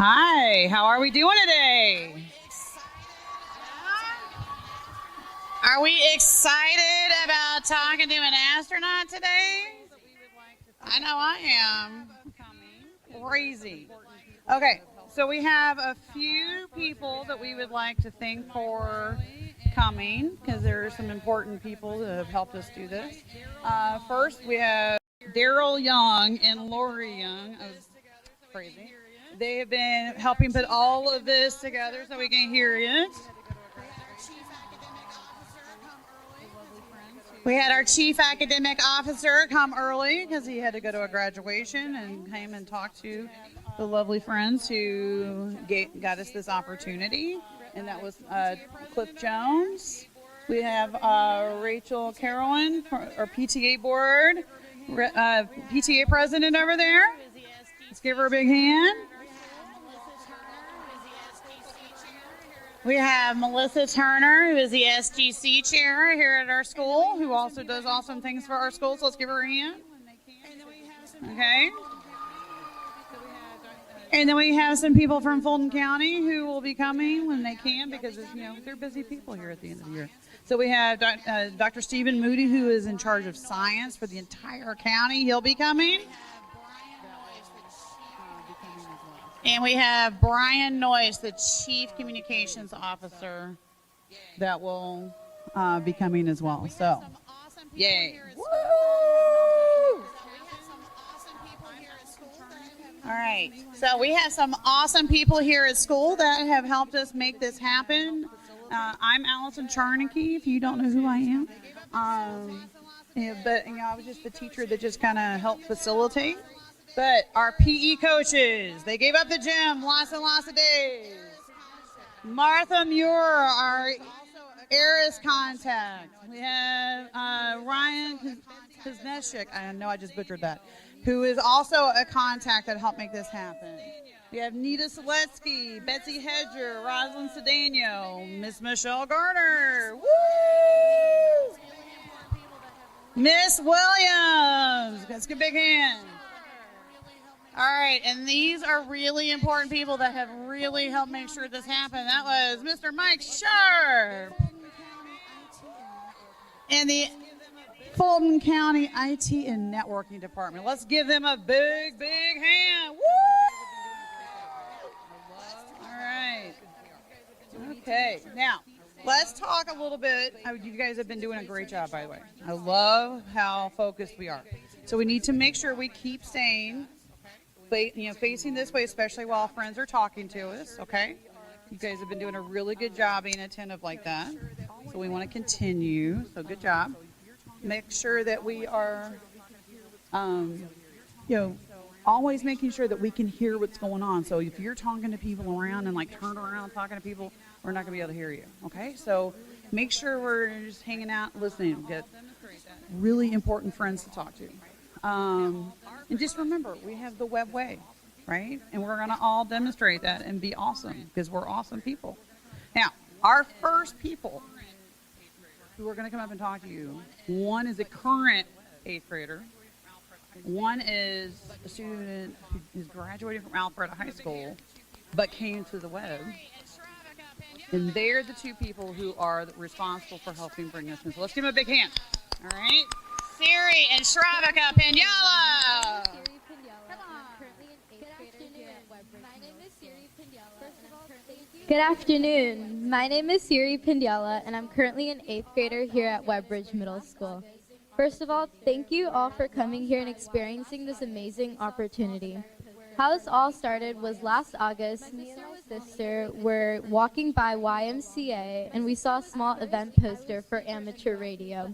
Hi, how are we doing today? Are we excited about talking to an astronaut today? I know I am. Crazy. Okay, so we have a few people that we would like to thank for coming because there are some important people that have helped us do this. First, we have Daryl Young and Lori Young. Crazy. They have been helping put all of this together so we can hear it. We had our chief academic officer come early because he had to go to a graduation and came and talked to the lovely friends who got us this opportunity. And that was Cliff Jones. We have Rachel Carolyn, our PTA board, PTA president over there. Let's give her a big hand. We have Melissa Turner, who is the SGC chair here at our school, who also does awesome things for our school. So let's give her a hand. Okay. And then we have some people from Fulton County who will be coming when they can because, they're busy people here at the end of the year. So we have Dr. Stephen Moody, who is in charge of science for the entire county. He'll be coming. And we have Brian Noyce, the Chief Communications Officer, that will be coming as well. So, yay. Woo! All right. So we have some awesome people here at school that have helped us make this happen. I'm Allison Charnicky, if you don't know who I am. But I was just the teacher that just kind of helped facilitate. But our PE coaches, they gave up the gym lots and lots of days. Martha Muir, our ARIS contact. We have Ryan Kuzneshik, I know I just butchered that, who is also a contact that helped make this happen. We have Nita Seletsky, Betsy Hedger, Rosalind Cedeno, Miss Michelle Garner. Woo! Miss Williams, let's give a big hand. All right, and these are really important people that have really helped make sure this happened. That was Mr. Mike Sharp and the Fulton County IT and Networking Department. Let's give them a big, big hand. Woo! All right. Okay, now let's talk a little bit. You guys have been doing a great job, by the way. I love how focused we are. So we need to make sure we keep staying facing this way, especially while friends are talking to us, okay? You guys have been doing a really good job being attentive like that. So we want to continue. So good job. Make sure that we are, always making sure that we can hear what's going on. So if you're talking to people around and turn around talking to people, we're not going to be able to hear you, okay? So make sure we're just hanging out, listening. We get really important friends to talk to. And just remember, we have the Webb way, right? And we're going to all demonstrate that and be awesome because we're awesome people. Now, our first people who are going to come up and talk to you, one is a current 8th grader. One is a student who is graduating from Alpharetta High School but came to the Webb. And they're the two people who are responsible for helping bring us in. So let's give them a big hand. All right? Siri and Shravika Pinyala. Good afternoon. My name is Siri Pindiala, and I'm currently an 8th grader here at Webbridge Middle School. First of all, thank you all for coming here and experiencing this amazing opportunity. How this all started was last August, me and my sister were walking by YMCA, and we saw a small event poster for amateur radio.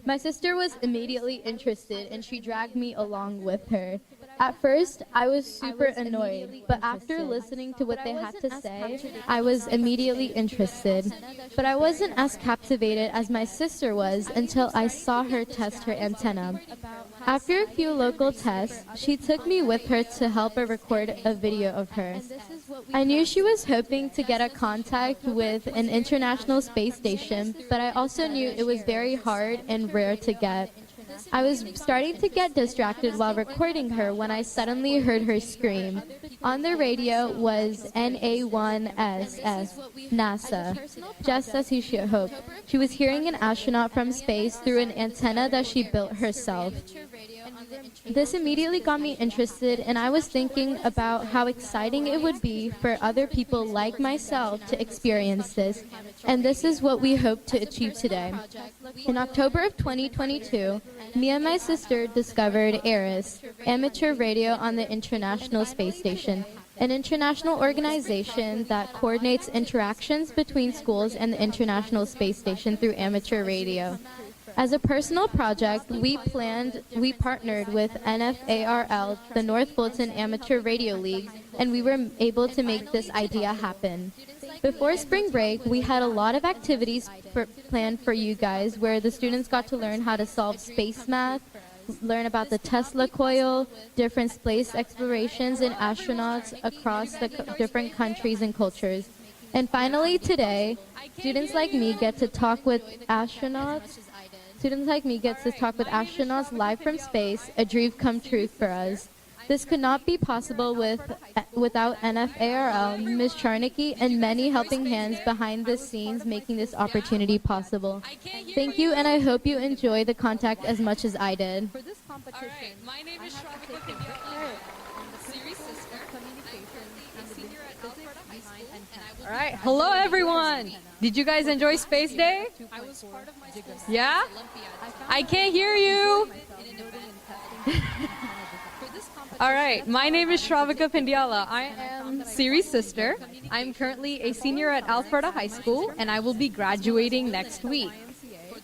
My sister was immediately interested, and she dragged me along with her. At first, I was super annoyed, but after listening to what they had to say, I was immediately interested. But I wasn't as captivated as my sister was until I saw her test her antenna. After a few local tests, she took me with her to help her record a video of her. I knew she was hoping to get a contact with an international space station, but I also knew it was very hard and rare to get. I was starting to get distracted while recording her when I suddenly heard her scream. On the radio was NA1SS, NASA, just as you should hope. She was hearing an astronaut from space through an antenna that she built herself. This immediately got me interested, and I was thinking about how exciting it would be for other people like myself to experience this, and this is what we hope to achieve today. In October of 2022, me and my sister discovered ARIS, Amateur Radio on the International Space Station, an international organization that coordinates interactions between schools and the International Space Station through amateur radio. As a personal project, we partnered with NFARL, the North Fulton Amateur Radio League, and we were able to make this idea happen. Before spring break, we had a lot of activities planned for you guys, where the students got to learn how to solve space math, learn about the Tesla coil, different space explorations, and astronauts across the different countries and cultures. And finally today, students like me get to talk with astronauts live from space, a dream come true for us. This could not be possible without NFARL, Ms. Charnicky, and many helping hands behind the scenes making this opportunity possible. Thank you, and I hope you enjoy the contact as much as I did. For this competition, all right, my name is Shravika Pindyala. Siri's sister. I'm a senior at Alpharetta High School. All right, hello everyone. Did you guys enjoy Space Day? I was part of my school's Yeah? I can't hear you. All right, my name is Shravika Pindyala. I am Siri's sister. I'm currently a senior at Alpharetta High School, and I will be graduating next week.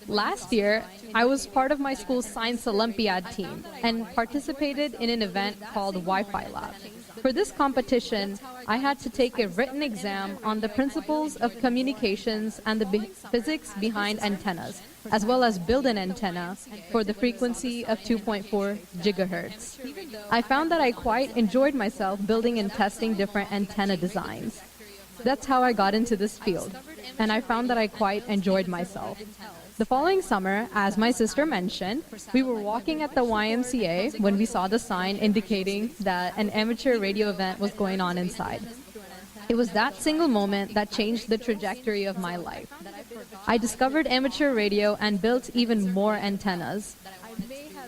Last year, I was part of my school's Science Olympiad team and participated in an event called Wi-Fi Lab. For this competition, I had to take a written exam on the principles of communications and the physics behind antennas, as well as build an antenna for the frequency of 2.4 gigahertz. I found that I quite enjoyed myself building and testing different antenna designs. That's how I got into this field, and I found that I quite enjoyed myself. The following summer, as my sister mentioned, we were walking at the YMCA when we saw the sign indicating that an amateur radio event was going on inside. It was that single moment that changed the trajectory of my life. I discovered amateur radio and built even more antennas,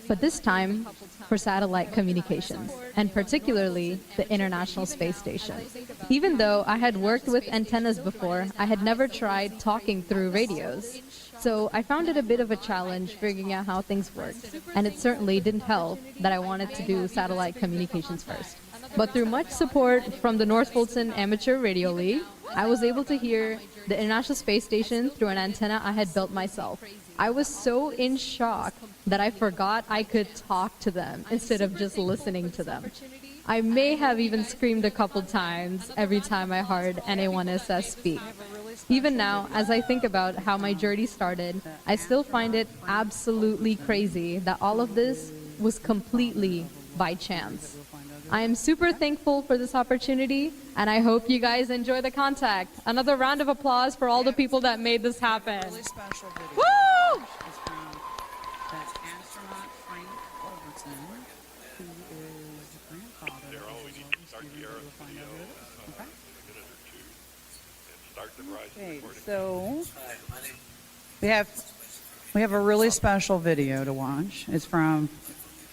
but this time for satellite communications, and particularly the International Space Station. Even though I had worked with antennas before, I had never tried talking through radios. So I found it a bit of a challenge figuring out how things worked, and it certainly didn't help that I wanted to do satellite communications first. But through much support from the North Fulton Amateur Radio League, I was able to hear the International Space Station through an antenna I had built myself. I was so in shock that I forgot I could talk to them instead of just listening to them. I may have even screamed a couple times every time I heard NA1SS speak. Even now, as I think about how my journey started, I still find it absolutely crazy that all of this was completely by chance. I am super thankful for this opportunity, and I hope you guys enjoy the contact. Another round of applause for all the people that made this happen. Really special video. Woo! It's from that astronaut Frank Culbertson, who is the grandfather of the student that we'll find out who it is. Okay, so we have a really special video to watch. It's from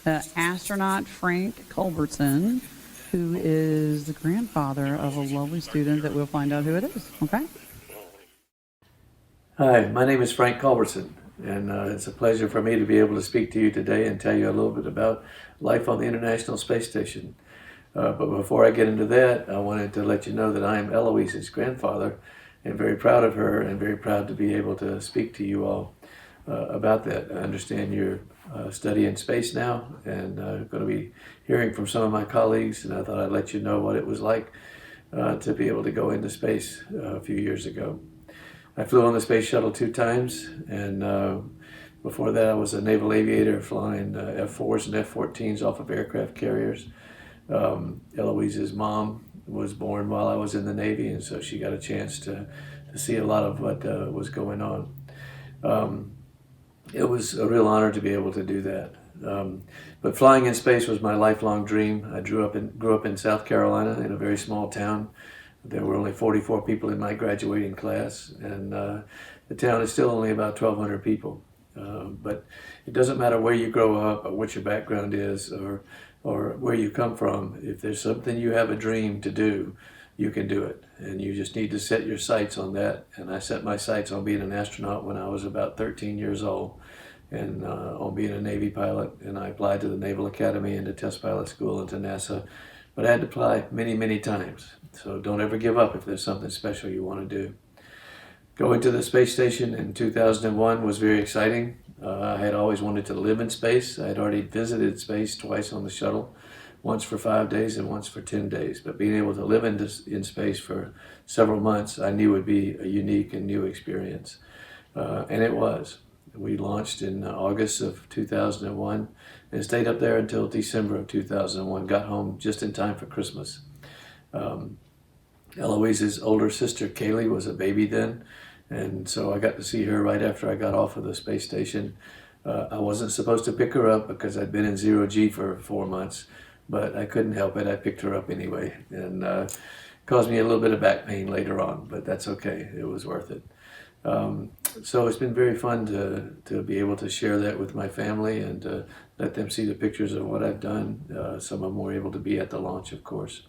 the astronaut Frank Culbertson, who is the grandfather of a lovely student that we'll find out who it is. Okay? Hi, my name is Frank Culbertson, and it's a pleasure for me to be able to speak to you today and tell you a little bit about life on the International Space Station. But before I get into that, I wanted to let you know that I am Eloise's grandfather, and very proud of her and very proud to be able to speak to you all about that. I understand you're studying space now and going to be hearing from some of my colleagues, and I thought I'd let you know what it was like to be able to go into space a few years ago. I flew on the space shuttle 2 times, and before that I was a naval aviator flying F-4s and F-14s off of aircraft carriers. Eloise's mom was born while I was in the Navy, and so she got a chance to see a lot of what was going on. it was a real honor to be able to do that. But flying in space was my lifelong dream. I grew up in South Carolina in a very small town. There were only 44 people in my graduating class, and the town is still only about 1,200 people. But it doesn't matter where you grow up or what your background is or where you come from. If there's something you have a dream to do, you can do it. And you just need to set your sights on that. And I set my sights on being an astronaut when I was about 13 years old, and on being a Navy pilot. And I applied to the Naval Academy and to test pilot school and to NASA. But I had to apply many, many times. So don't ever give up if there's something special you want to do. Going to the space station in 2001 was very exciting. I had always wanted to live in space. I had already visited space twice on the shuttle, once for 5 days and once for 10 days. But being able to live in space for several months, I knew would be a unique and new experience. And it was. We launched in August of 2001 and stayed up there until December of 2001. Got home just in time for Christmas. Eloise's older sister, Kaylee, was a baby then. And so I got to see her right after I got off of the space station. I wasn't supposed to pick her up because I'd been in 0G for 4 months, but I couldn't help it. I picked her up anyway, and caused me a little bit of back pain later on, but that's okay. It was worth it. So it's been very fun to be able to share that with my family and to let them see the pictures of what I've done. Some of them were able to be at the launch, of course.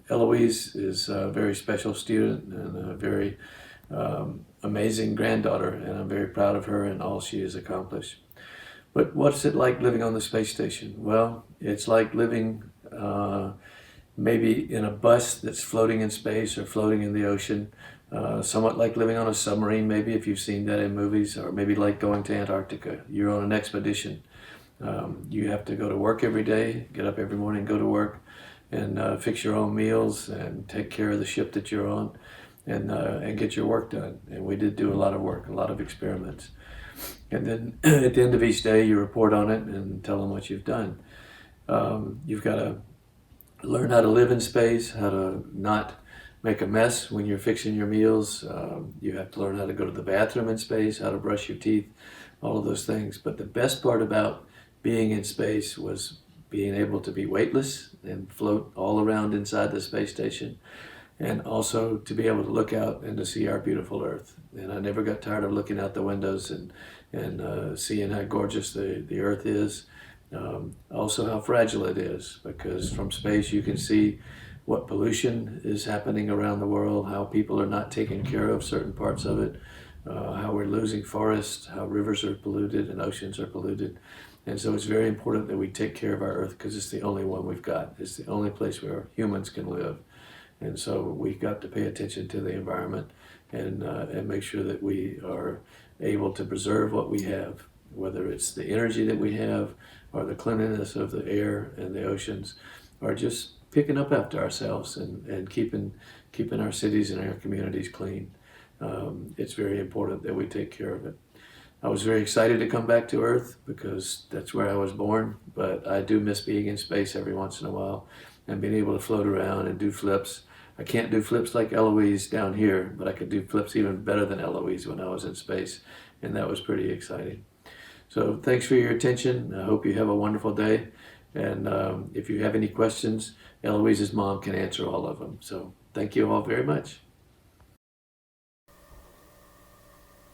Eloise is a very special student and a very amazing granddaughter, and I'm very proud of her and all she has accomplished. But what's it like living on the space station? Well, it's like living maybe in a bus that's floating in space or floating in the ocean, somewhat like living on a submarine, maybe if you've seen that in movies, or maybe like going to Antarctica. You're on an expedition. You have to go to work every day, get up every morning, go to work, and fix your own meals and take care of the ship that you're on, and get your work done. And we did do a lot of work, a lot of experiments. And then at the end of each day, you report on it and tell them what you've done. You've got to learn how to live in space, how to not make a mess when you're fixing your meals. You have to learn how to go to the bathroom in space, how to brush your teeth, all of those things. But the best part about being in space was being able to be weightless and float all around inside the space station, and also to be able to look out and to see our beautiful Earth. And I never got tired of looking out the windows and seeing how gorgeous the Earth is. Also how fragile it is, because from space you can see what pollution is happening around the world, how people are not taking care of certain parts of it, how we're losing forests, how rivers are polluted and oceans are polluted. And so it's very important that we take care of our Earth, because it's the only one we've got. It's the only place where humans can live. And so we've got to pay attention to the environment and make sure that we are able to preserve what we have, whether it's the energy that we have or the cleanliness of the air and the oceans, or just picking up after ourselves and keeping our cities and our communities clean. It's very important that we take care of it. I was very excited to come back to Earth because that's where I was born, but I do miss being in space every once in a while and being able to float around and do flips. I can't do flips like Eloise down here, but I could do flips even better than Eloise when I was in space, and that was pretty exciting. So thanks for your attention. I hope you have a wonderful day, and if you have any questions, Eloise's mom can answer all of them. So thank you all very much.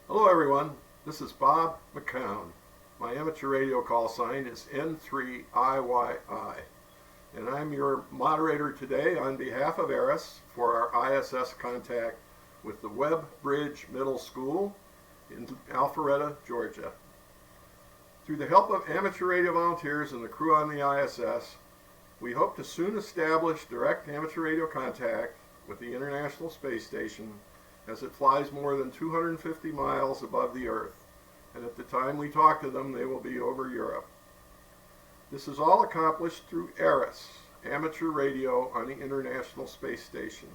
Hello everyone, this is Bob McCown. My amateur radio call sign is N3IYI, and I'm your moderator today on behalf of ARIS for our ISS contact with the Webb Bridge Middle School in Alpharetta, Georgia. Through the help of amateur radio volunteers and the crew on the ISS, we hope to soon establish direct amateur radio contact with the International Space Station as it flies more than 250 miles above the Earth, and at the time we talk to them, they will be over Europe. This is all accomplished through ARIS, Amateur Radio on the International Space Station.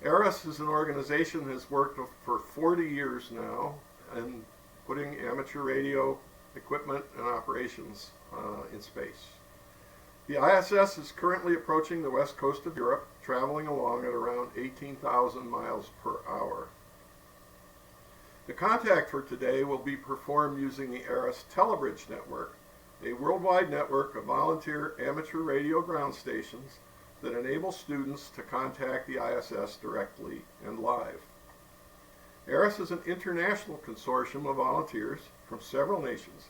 ARIS is an organization that has worked for 40 years now in putting amateur radio equipment and operations in space. The ISS is currently approaching the west coast of Europe, traveling along at around 18,000 miles per hour. The contact for today will be performed using the ARIS Telebridge network, a worldwide network of volunteer amateur radio ground stations that enable students to contact the ISS directly and live. ARIS is an international consortium of volunteers from several nations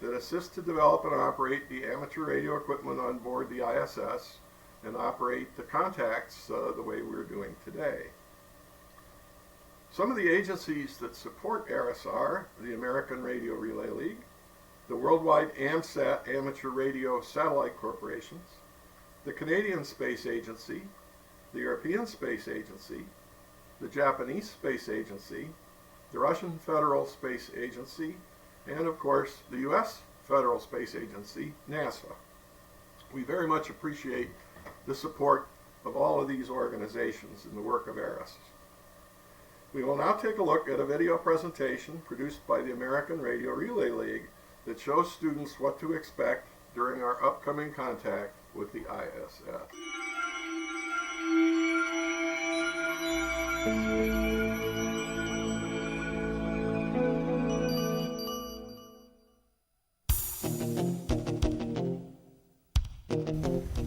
that assist to develop and operate the amateur radio equipment on board the ISS and operate the contacts the way we're doing today. Some of the agencies that support ARIS are the American Radio Relay League, the Worldwide AMSAT Amateur Radio Satellite Corporations, the Canadian Space Agency, the European Space Agency, the Japanese Space Agency, the Russian Federal Space Agency, and of course the U.S. Federal Space Agency, NASA. We very much appreciate the support of all of these organizations in the work of ARIS. We will now take a look at a video presentation produced by the American Radio Relay League that shows students what to expect during our upcoming contact with the ISS.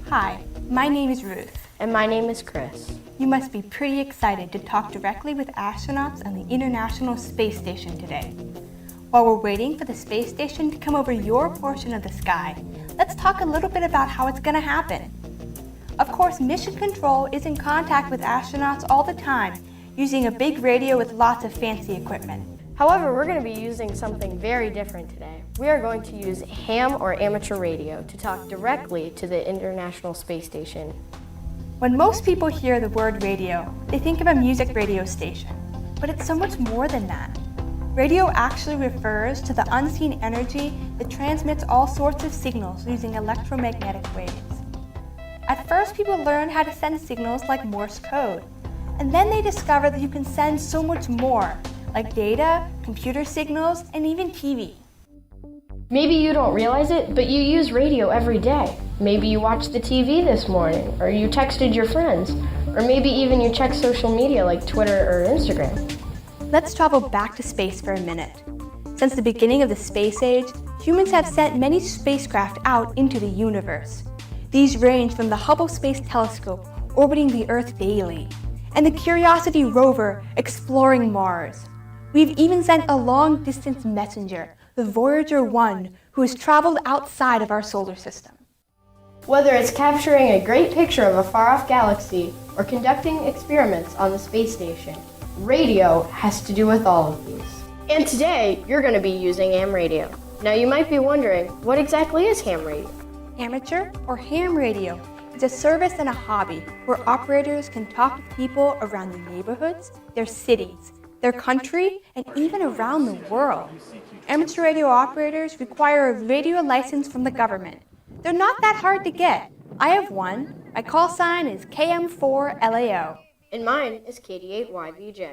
Hi, my name is Ruth. And my name is Chris. You must be pretty excited to talk directly with astronauts on the International Space Station today. While we're waiting for the space station to come over your portion of the sky, let's talk a little bit about how it's going to happen. Of course, Mission Control is in contact with astronauts all the time, using a big radio with lots of fancy equipment. However, we're going to be using something very different today. We are going to use ham or amateur radio to talk directly to the International Space Station. When most people hear the word radio, they think of a music radio station, but it's so much more than that. Radio actually refers to the unseen energy that transmits all sorts of signals using electromagnetic waves. At first, people learned how to send signals like Morse code, and then they discovered that you can send so much more, like data, computer signals, and even TV. Maybe you don't realize it, but you use radio every day. Maybe you watched the TV this morning, or you texted your friends, or maybe even you checked social media like Twitter or Instagram. Let's travel back to space for a minute. Since the beginning of the space age, humans have sent many spacecraft out into the universe. These range from the Hubble Space Telescope orbiting the Earth daily, and the Curiosity rover exploring Mars. We've even sent a long-distance messenger, the Voyager 1, who has traveled outside of our solar system. Whether it's capturing a great picture of a far-off galaxy or conducting experiments on the space station, radio has to do with all of these. And today, you're going to be using ham radio. Now you might be wondering, what exactly is ham radio? Amateur or ham radio is a service and a hobby where operators can talk to people around their neighborhoods, their cities, their country, and even around the world. Amateur radio operators require a radio license from the government. They're not that hard to get. I have one. My call sign is KM4LAO. And mine is KD8YVJ.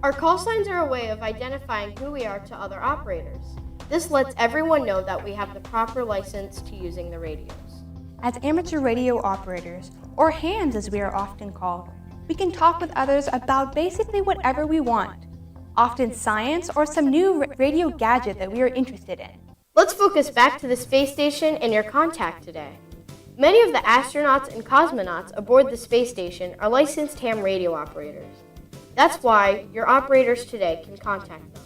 Our call signs are a way of identifying who we are to other operators. This lets everyone know that we have the proper license to using the radios. As amateur radio operators, or hams as we are often called, we can talk with others about basically whatever we want, often science or some new radio gadget that we are interested in. Let's focus back to the space station and your contact today. Many of the astronauts and cosmonauts aboard the space station are licensed ham radio operators. That's why your operators today can contact them.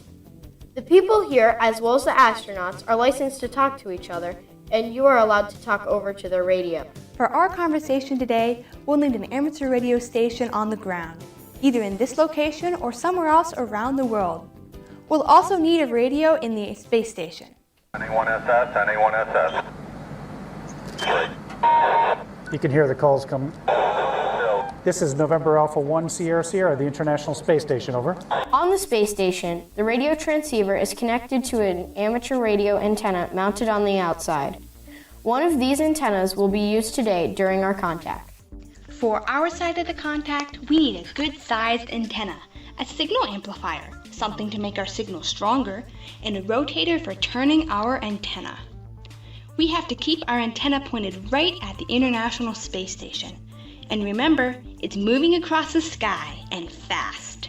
The people here, as well as the astronauts, are licensed to talk to each other, and you are allowed to talk over to their radio. For our conversation today, we'll need an amateur radio station on the ground, either in this location or somewhere else around the world. We'll also need a radio in the space station. NA1SS, NA1SS. You can hear the calls coming. This is November Alpha 1 Sierra Sierra, the International Space Station, over. On the space station, the radio transceiver is connected to an amateur radio antenna mounted on the outside. One of these antennas will be used today during our contact. For our side of the contact, we need a good-sized antenna, a signal amplifier, something to make our signal stronger, and a rotator for turning our antenna. We have to keep our antenna pointed right at the International Space Station. And remember, it's moving across the sky and fast.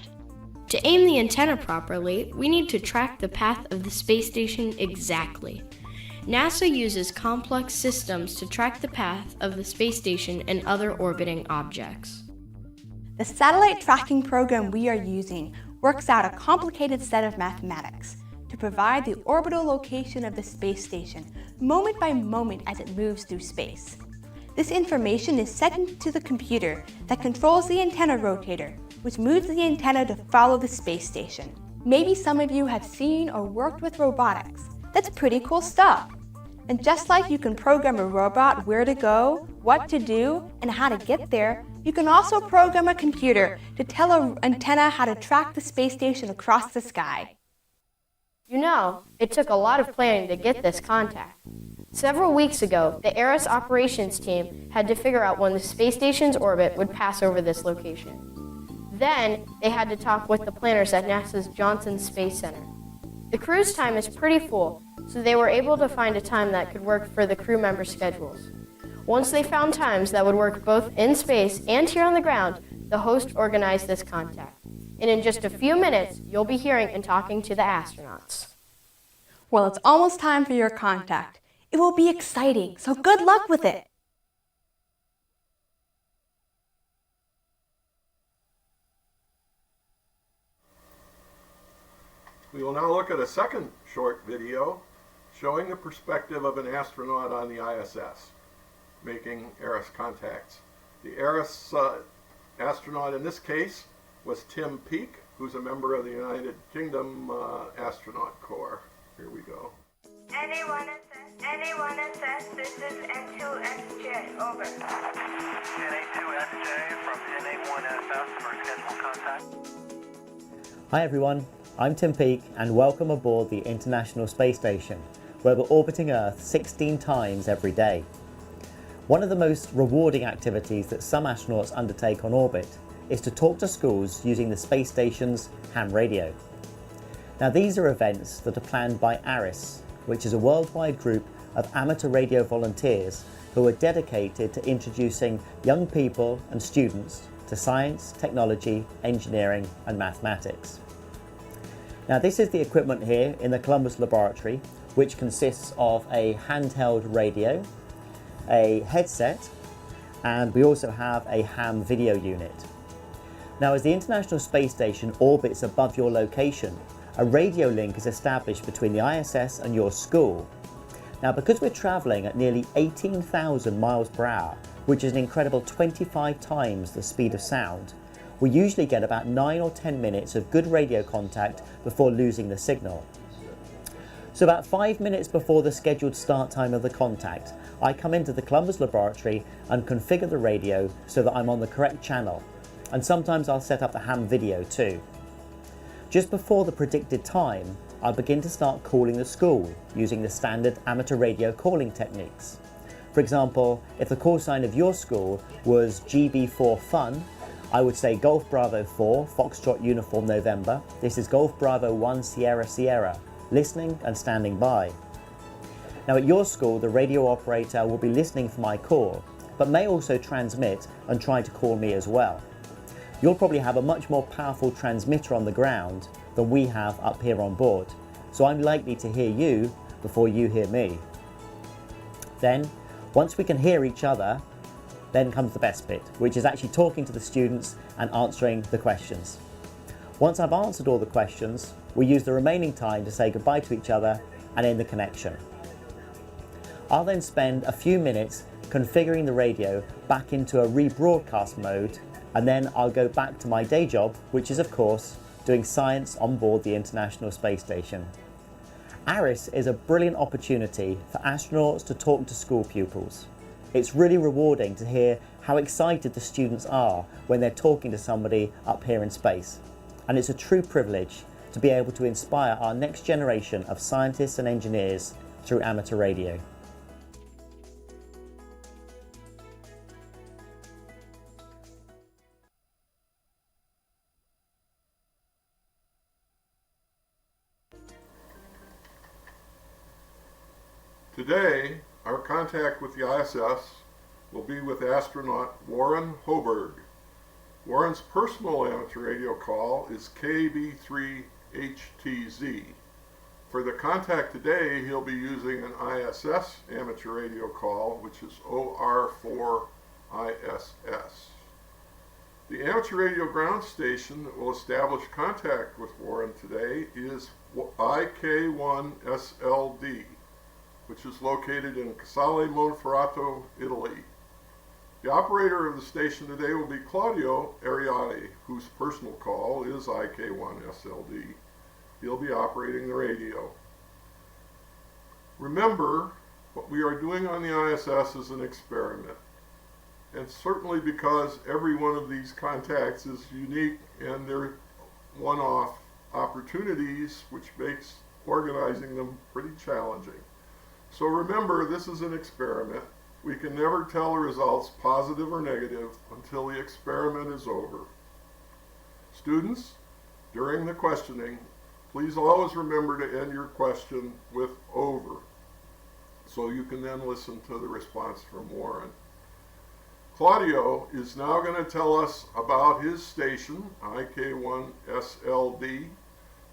To aim the antenna properly, we need to track the path of the space station exactly. NASA uses complex systems to track the path of the space station and other orbiting objects. The satellite tracking program we are using works out a complicated set of mathematics to provide the orbital location of the space station moment by moment as it moves through space. This information is sent into the computer that controls the antenna rotator, which moves the antenna to follow the space station. Maybe some of you have seen or worked with robotics. That's pretty cool stuff. And just like you can program a robot where to go, what to do, and how to get there, you can also program a computer to tell an antenna how to track the space station across the sky. You know, it took a lot of planning to get this contact. Several weeks ago, the ARIS operations team had to figure out when the space station's orbit would pass over this location. Then, they had to talk with the planners at NASA's Johnson Space Center. The crew's time is pretty full, so they were able to find a time that could work for the crew members' schedules. Once they found times that would work both in space and here on the ground, the host organized this contact. And in just a few minutes, you'll be hearing and talking to the astronauts. Well, it's almost time for your contact. It will be exciting, so good luck with it. We will now look at a second short video showing the perspective of an astronaut on the ISS, making ARIS contacts. The ARIS astronaut in this case was Tim Peake, who's a member of the United Kingdom Astronaut Corps. Here we go. Anyone assess, this is N2SJ, over. NA2SJ from NA1SS for scheduled contact. Hi everyone, I'm Tim Peake and welcome aboard the International Space Station, where we're orbiting Earth 16 times every day. One of the most rewarding activities that some astronauts undertake on orbit is to talk to schools using the space station's ham radio. Now these are events that are planned by ARIS, which is a worldwide group of amateur radio volunteers who are dedicated to introducing young people and students to science, technology, engineering and mathematics. Now this is the equipment here in the Columbus laboratory, which consists of a handheld radio, a headset, and we also have a ham video unit. Now as the International Space Station orbits above your location, a radio link is established between the ISS and your school. Now because we're travelling at nearly 18,000 miles per hour, which is an incredible 25 times the speed of sound, we usually get about 9 or 10 minutes of good radio contact before losing the signal. So about 5 minutes before the scheduled start time of the contact, I come into the Columbus laboratory and configure the radio so that I'm on the correct channel. And sometimes I'll set up the ham video too. Just before the predicted time, I'll begin to start calling the school using the standard amateur radio calling techniques. For example, if the call sign of your school was GB4 Fun, I would say Golf Bravo 4, Foxtrot Uniform November. This is Golf Bravo 1 Sierra Sierra, listening and standing by. Now at your school, the radio operator will be listening for my call, but may also transmit and try to call me as well. You'll probably have a much more powerful transmitter on the ground than we have up here on board, so I'm likely to hear you before you hear me. Then, once we can hear each other, then comes the best bit, which is actually talking to the students and answering the questions. Once I've answered all the questions, we use the remaining time to say goodbye to each other and end the connection. I'll then spend a few minutes configuring the radio back into a rebroadcast mode, and then I'll go back to my day job, which is of course doing science on board the International Space Station. ARIS is a brilliant opportunity for astronauts to talk to school pupils. It's really rewarding to hear how excited the students are when they're talking to somebody up here in space. And it's a true privilege to be able to inspire our next generation of scientists and engineers through amateur radio. Today, our contact with the ISS will be with astronaut Warren Hoberg, Warren's personal amateur radio call is KB3HTZ. For the contact today, he'll be using an ISS amateur radio call, which is OR4ISS. The amateur radio ground station that will establish contact with Warren today is IK1SLD, which is located in Casale Monferrato, Italy. The operator of the station today will be Claudio Ariati, whose personal call is IK1SLD. He'll be operating the radio. Remember, what we are doing on the ISS is an experiment. And certainly because every one of these contacts is unique and they're one-off opportunities, which makes organizing them pretty challenging. So remember, this is an experiment. We can never tell the results, positive or negative, until the experiment is over. Students, during the questioning, please always remember to end your question with over, so you can then listen to the response from Warren. Claudio is now going to tell us about his station, IK1SLD,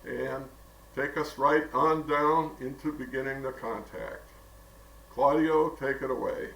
and take us right on down into beginning the contact. Claudio, take it away.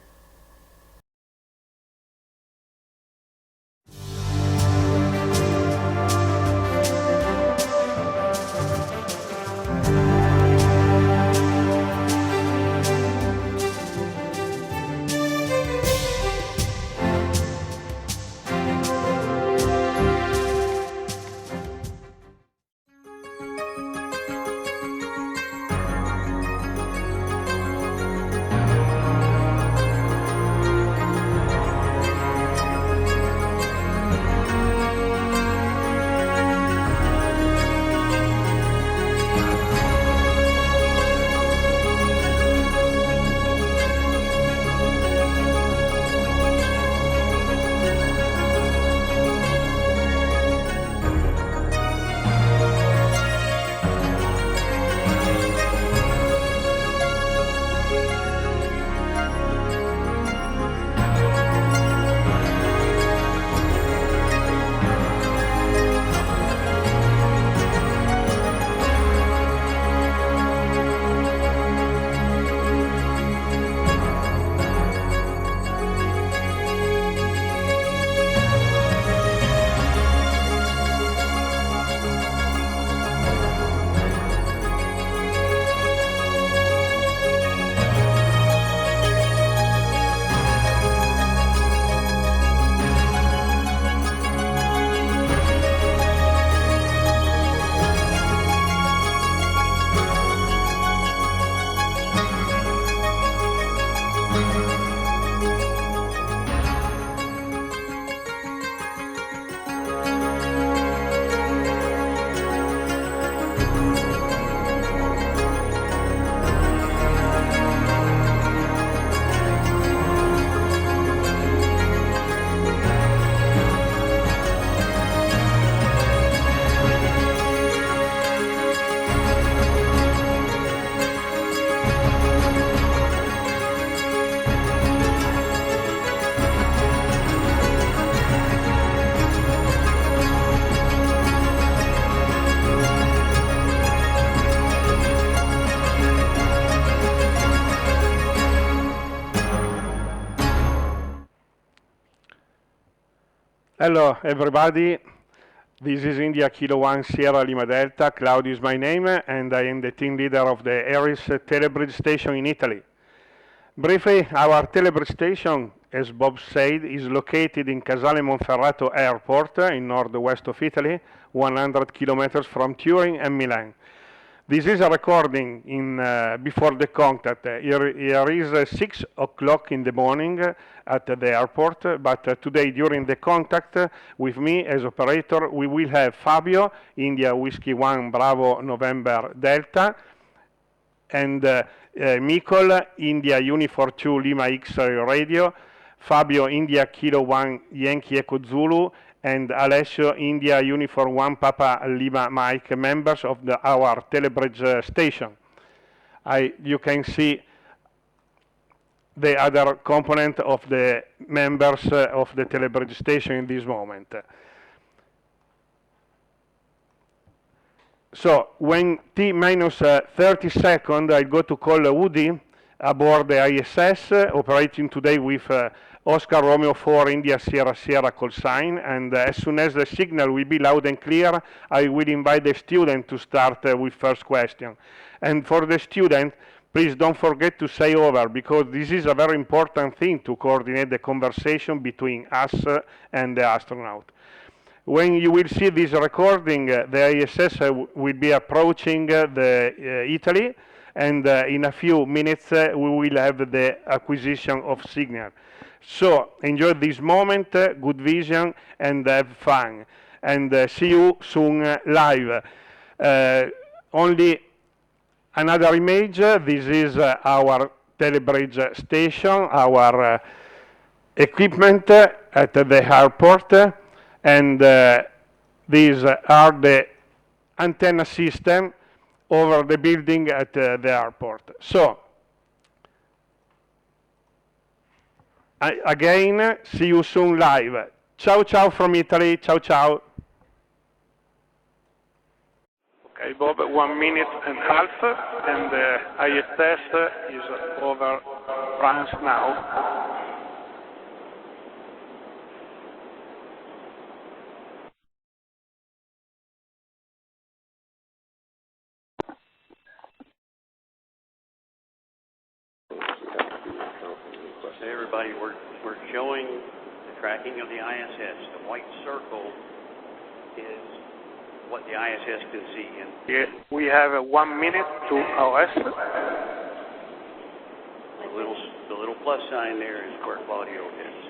Hello, everybody. This is India Kilo 1 Sierra Lima Delta. Claudio is my name, and I am the team leader of the Aris Telebridge station in Italy. Briefly, our Telebridge station, as Bob said, is located in Casale Monferrato Airport in northwest of Italy, 100 kilometers from Turin and Milan. This is a recording before the contact. Here is 6 o'clock in the morning at the airport, but today during the contact with me as operator, we will have Fabio, India Whiskey 1 Bravo November Delta, and Mikol, India Uniform 2 Lima X-Ray Radio, Fabio, India Kilo 1 Yankee Echo Zulu, and Alessio, India Uniform 1 Papa Lima Mike, members of our Telebridge station. You can see the other component of the members of the Telebridge station in this moment. So when T minus 30 seconds, I go to call Woody aboard the ISS, operating today with Oscar Romeo 4 India Sierra Sierra call sign. And as soon as the signal will be loud and clear, I will invite the student to start with first question. And for the student, please don't forget to say over, because this is a very important thing to coordinate the conversation between us and the astronaut. When you will see this recording, the ISS will be approaching Italy, and in a few minutes we will have the acquisition of signal. So enjoy this moment, good vision, and have fun. And see you soon live. Only another image. This is our Telebridge station, our equipment at the airport. And these are the antenna system over the building at the airport. So, again, see you soon live. Ciao ciao from Italy, ciao ciao. Okay, Bob, 1 minute and a half, and the ISS is over France now. Hey everybody, we're showing the tracking of the ISS. The white circle is what the ISS can see. And yeah, we have 1 minute to OS. The little plus sign there is where Claudio is.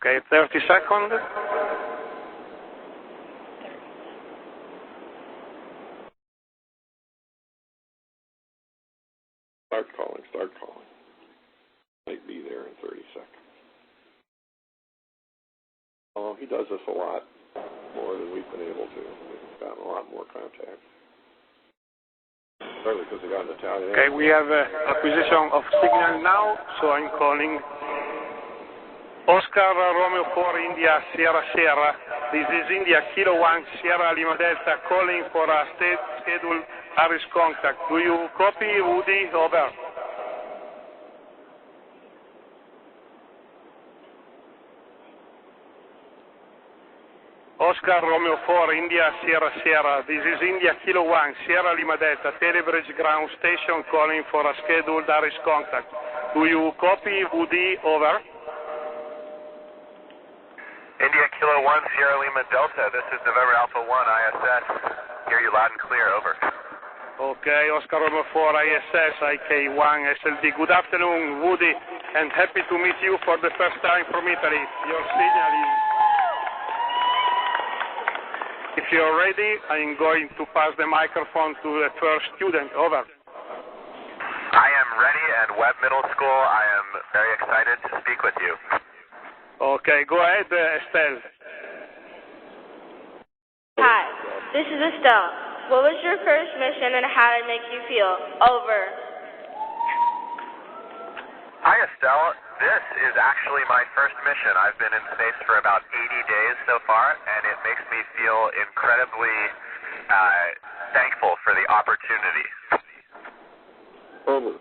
Okay, 30 seconds. Start calling. Might be there in 30 seconds. Oh, he does this a lot more than we've been able to. We've gotten a lot more contacts. Partly because they got an Italian. Okay, we have acquisition of signal now, so I'm calling Oscar Romeo 4 India Sierra Sierra. This is India Kilo 1 Sierra Lima Delta calling for a scheduled Iris contact. Do you copy, Woody? Over. Oscar Romeo 4 India Sierra Sierra. This is India Kilo 1 Sierra Lima Delta Telebridge ground station calling for a scheduled Iris contact. Do you copy, Woody? Over. India Kilo 1 Sierra Lima Delta, this is November Alpha 1 ISS. Hear you loud and clear, over. Okay, Oscar Romeo 4 ISS, IK1 SLD. Good afternoon, Woody, and happy to meet you for the first time from Italy. Your signal is... If you're ready, I'm going to pass the microphone to the first student, over. I am ready, and Webb Middle School, I am very excited to speak with you. Okay, go ahead, Estelle. Hi, this is Estelle. What was your first mission and how did it make you feel? Over. Hi, Estelle. This is actually my first mission. I've been in space for about 80 days so far, and it makes me feel incredibly thankful for the opportunity. Over.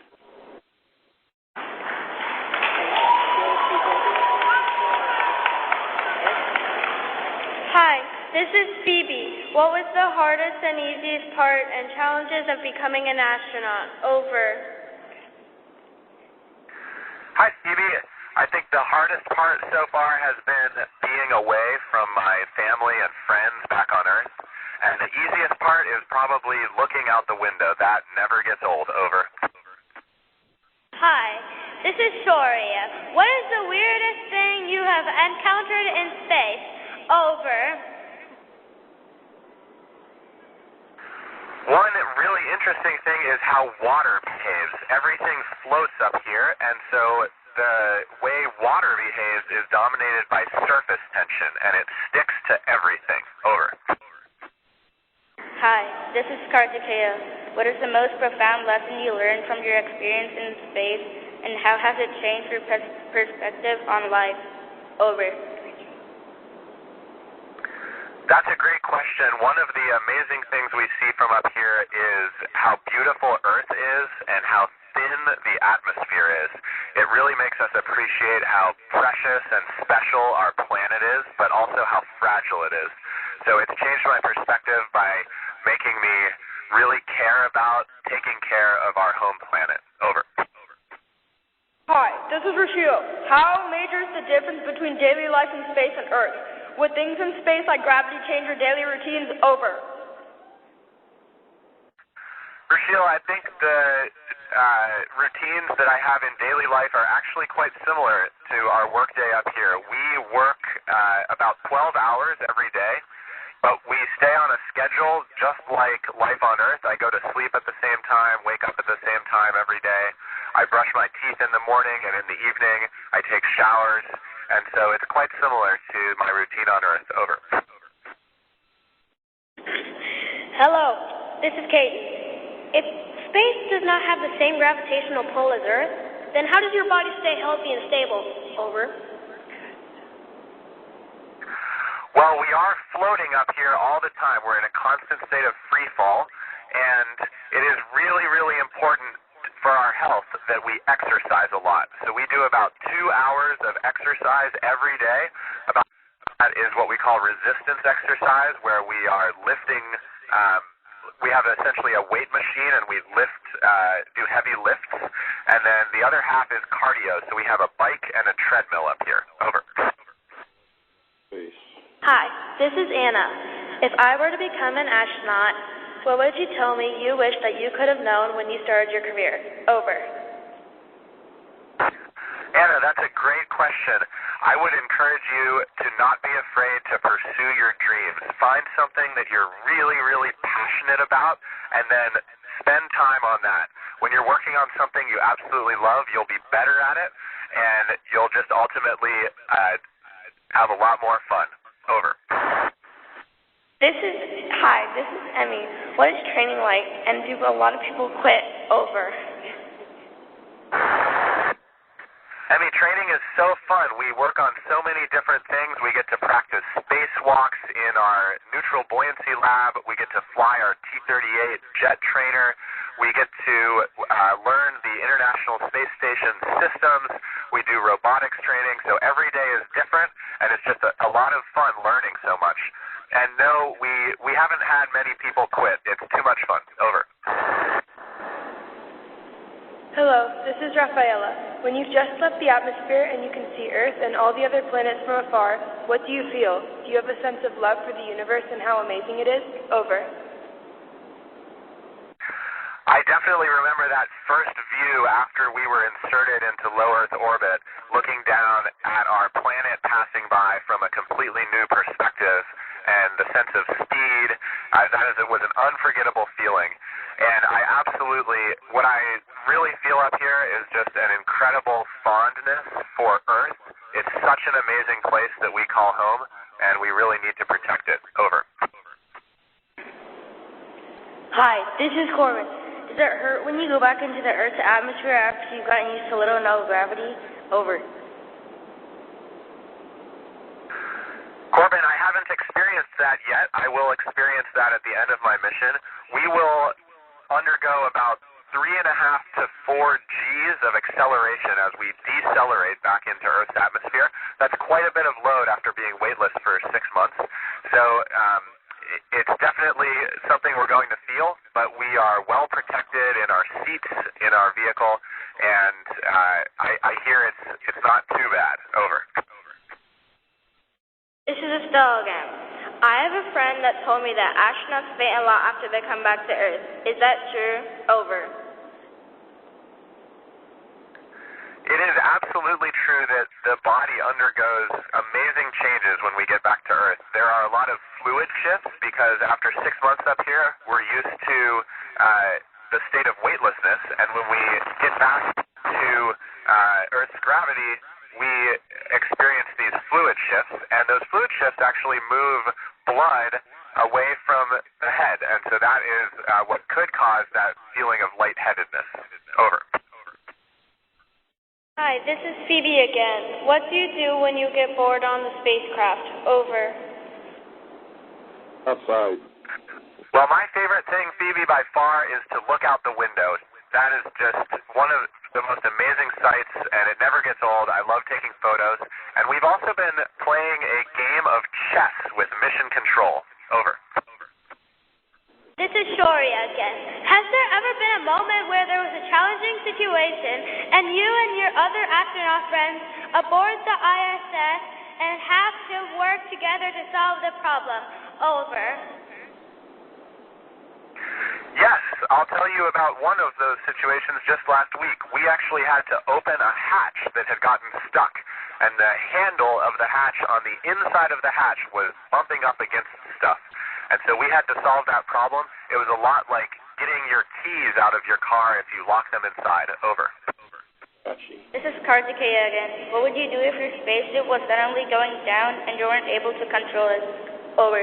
Hi, this is Phoebe. What was the hardest and easiest part and challenges of becoming an astronaut? Over. Hi, Phoebe. I think the hardest part so far has been being away from my family and friends back on Earth. And the easiest part is probably looking out the window. That never gets old. Over. Hi, this is Shoria. What is the weirdest thing you have encountered in space? Over. One really interesting thing is how water behaves. Everything floats up here, and so the way water behaves is dominated by surface tension, and it sticks to everything. Over. Hi, this is Kartikeya. What is the most profound lesson you learned from your experience in space, and how has it changed your perspective on life? Over. That's a great question. One of the amazing things we see from up here is how beautiful Earth is and how thin the atmosphere is. It really makes us appreciate how precious and special our planet is, but also how fragile it is. So it's changed my perspective by making me really care about taking care of our home planet. Over. Hi, this is Rochelle. How major is the difference between daily life in space and Earth? Would things in space like gravity change your daily routines? Over. Rochelle, I think the routines that I have in daily life are actually quite similar to our workday up here. We work about 12 hours every day, but we stay on a schedule just like life on Earth. I go to sleep at the same time, wake up at the same time every day. I brush my teeth in the morning, and in the evening I take showers, and so it's quite similar to my routine on Earth. Over. Hello, this is Katie. If space does not have the same gravitational pull as Earth, then how does your body stay healthy and stable? Over. Well, we are floating up here all the time. We're in a constant state of free fall, and it is really, really important for our health that we exercise a lot. So we do about 2 hours of exercise every day. About that is what we call resistance exercise, where we are lifting. We have essentially a weight machine, and we lift, do heavy lifts. And then the other half is cardio. So we have a bike and a treadmill up here. Over. Hi, this is Anna. If I were to become an astronaut, what would you tell me you wish that you could have known when you started your career? Over. Anna, that's a great question. I would encourage you to not be afraid to pursue your dreams. Find something that you're really, really passionate about, and then spend time on that. When you're working on something you absolutely love, you'll be better at it, and you'll just ultimately have a lot more fun. Over. Hi, this is Emmy. What is training like, and do a lot of people quit? Over. Emmy, training is so fun. We work on so many different things. We get to practice spacewalks in our neutral buoyancy lab. We get to fly our T-38 jet trainer. We get to learn the International Space Station systems. We do robotics training. So every day is different, and it's just a lot of fun learning so much. And no, we haven't had many people quit. It's too much fun. Over. Hello, this is Rafaela. When you've just left the atmosphere and you can see Earth and all the other planets from afar, what do you feel? Do you have a sense of love for the universe and how amazing it is? Over. I definitely remember that first view after we were inserted into low Earth orbit, looking down at our planet passing by from a completely new perspective, and the sense of speed. It was an unforgettable feeling. And what I really feel up here is just an incredible fondness for Earth. It's such an amazing place that we call home, and we really need to protect it. Over. Hi, this is Corbin. Does it hurt when you go back into the Earth's atmosphere after you've gotten used to little or no gravity? Over. Corbin, I haven't experienced that yet. I will experience that at the end of my mission. We will undergo about 3.5 to 4 Gs of acceleration as we decelerate back into Earth's atmosphere. That's quite a bit of load after being weightless for 6 months. So it's definitely something we're going to feel, but we are well protected in our seats, in our vehicle, and I hear it's not too bad. Over. This is Estelle again. I have a friend that told me that astronauts faint a lot after they come back to Earth. Is that true? Over. It is absolutely true that the body undergoes amazing changes when we get back to Earth. There are a lot of fluid shifts because after 6 months up here, we're used to the state of weightlessness, and when we get back to Earth's gravity, gravity, we experience these fluid shifts, and those fluid shifts actually move blood away from the head, and so that is what could cause that feeling of lightheadedness. Over. Hi, this is Phoebe again. What do you do when you get bored on the spacecraft? Over. Outside. Well, my favorite thing, Phoebe, by far, is to look out the window. That is just one of the most amazing sights, and it never gets old. I love taking photos. And we've also been playing a game of chess with mission control. Over. This is Shoria again. Has there ever been a moment where there was a challenging situation and you and your other astronaut friends aboard the ISS and have to work together to solve the problem? Over. Yes, I'll tell you about one of those situations just last week. We actually had to open a hatch that had gotten stuck, and the handle of the hatch on the inside of the hatch was bumping up against stuff. And so we had to solve that problem. It was a lot like getting your keys out of your car if you lock them inside. Over. This is Kartikeya again. What would you do if your spaceship was suddenly going down and you weren't able to control it? Over.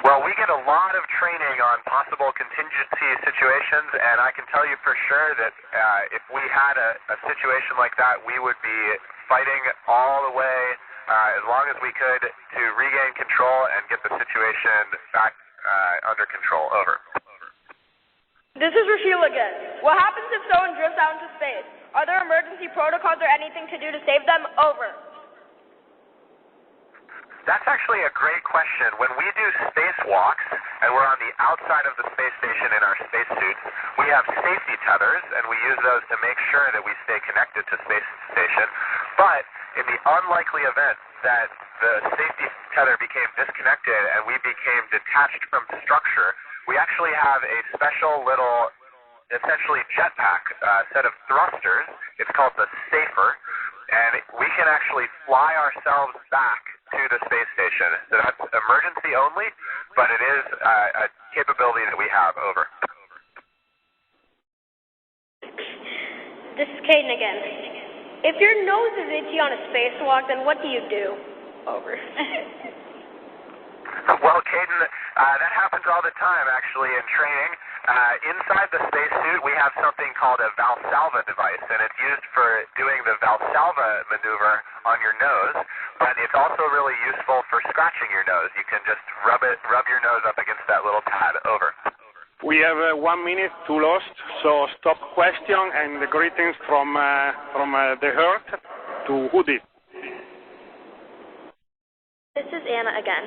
Well, we get a lot of training on possible contingency situations, and I can tell you for sure that if we had a situation like that, we would be fighting all the way as long as we could to regain control and get the situation back under control. Over. This is Rashil again. What happens if someone drifts out into space? Are there emergency protocols or anything to do to save them? Over. That's actually a great question. When we do spacewalks and we're on the outside of the space station in our spacesuits, we have safety tethers, and we use those to make sure that we stay connected to space station. But in the unlikely event that the safety tether became disconnected and we became detached from structure, we actually have a special little, essentially jetpack set of thrusters. It's called the Safer, and we can actually fly ourselves back to the space station. So that's emergency only, but it is a capability that we have. Over. This is Caden again. If your nose is itchy on a spacewalk, then what do you do? Over. Well, Caden, that happens all the time, actually, in training. Inside the spacesuit, we have something called a Valsalva device, and it's used for doing the Valsalva maneuver on your nose, but it's also really useful for scratching your nose. You can just rub your nose up against that little pad. Over. We have 1 minute to lost, so stop question and greetings from the Earth to Hoodie. This is Anna again.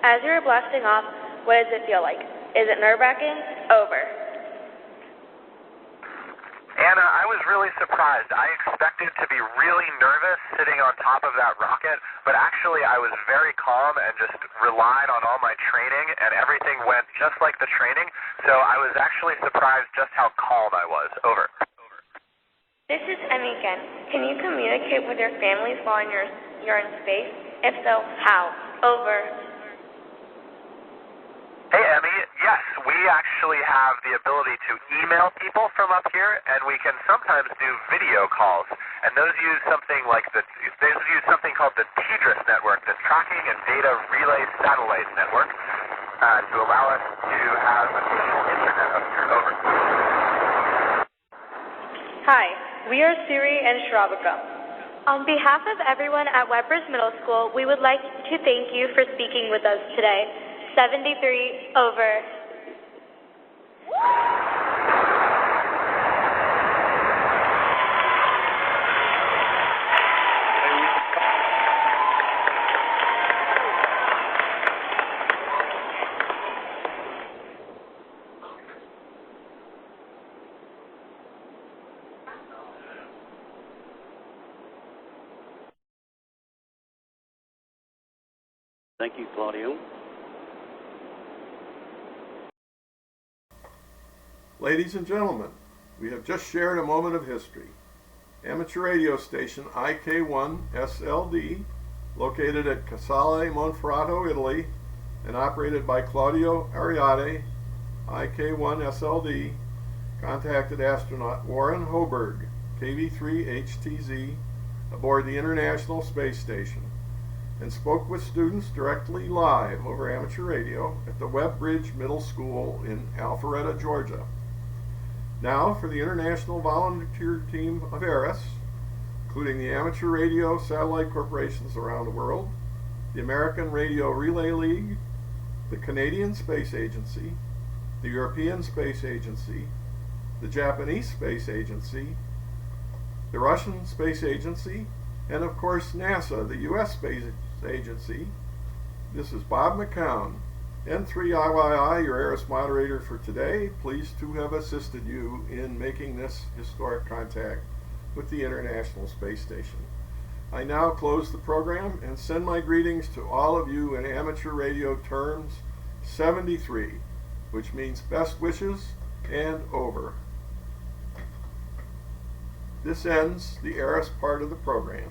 As you were blasting off, what does it feel like? Is it nerve-wracking? Over. Anna, I was really surprised. I expected to be really nervous sitting on top of that rocket, but actually I was very calm and just relied on all my training, and everything went just like the training, so I was actually surprised just how calm I was. Over. This is Emmy again. Can you communicate with your families while you're in space? If so, how? Over. Hey, Emmy. Yes, we actually have the ability to email people from up here, and we can sometimes do video calls. And those use something called the TDRS network, the Tracking and Data Relay Satellite Network, to allow us to have additional internet up here. Over. Hi, we are Siri and Shravika. On behalf of everyone at Webbridge Middle School, we would like to thank you for speaking with us today. 73 over. Thank you, Claudio. Ladies and gentlemen, we have just shared a moment of history. Amateur radio station IK1SLD, located at Casale Monferrato, Italy, and operated by Claudio Ariade, IK1SLD, contacted astronaut Warren Hoberg KV-3HTZ aboard the International Space Station and spoke with students directly live over amateur radio at the Webb Middle School in Alpharetta, Georgia. Now for the International Volunteer Team of ARIS, including the amateur radio satellite corporations around the world, the American Radio Relay League, the Canadian Space Agency, the European Space Agency, the Japanese Space Agency, the Russian Space Agency, and of course NASA, the U.S. Space Agency. This is Bob McCown, N3IYI, your ARIS moderator for today. Pleased to have assisted you in making this historic contact with the International Space Station. I now close the program and send my greetings to all of you in amateur radio terms 73, which means best wishes and over. This ends the ARIS part of the program.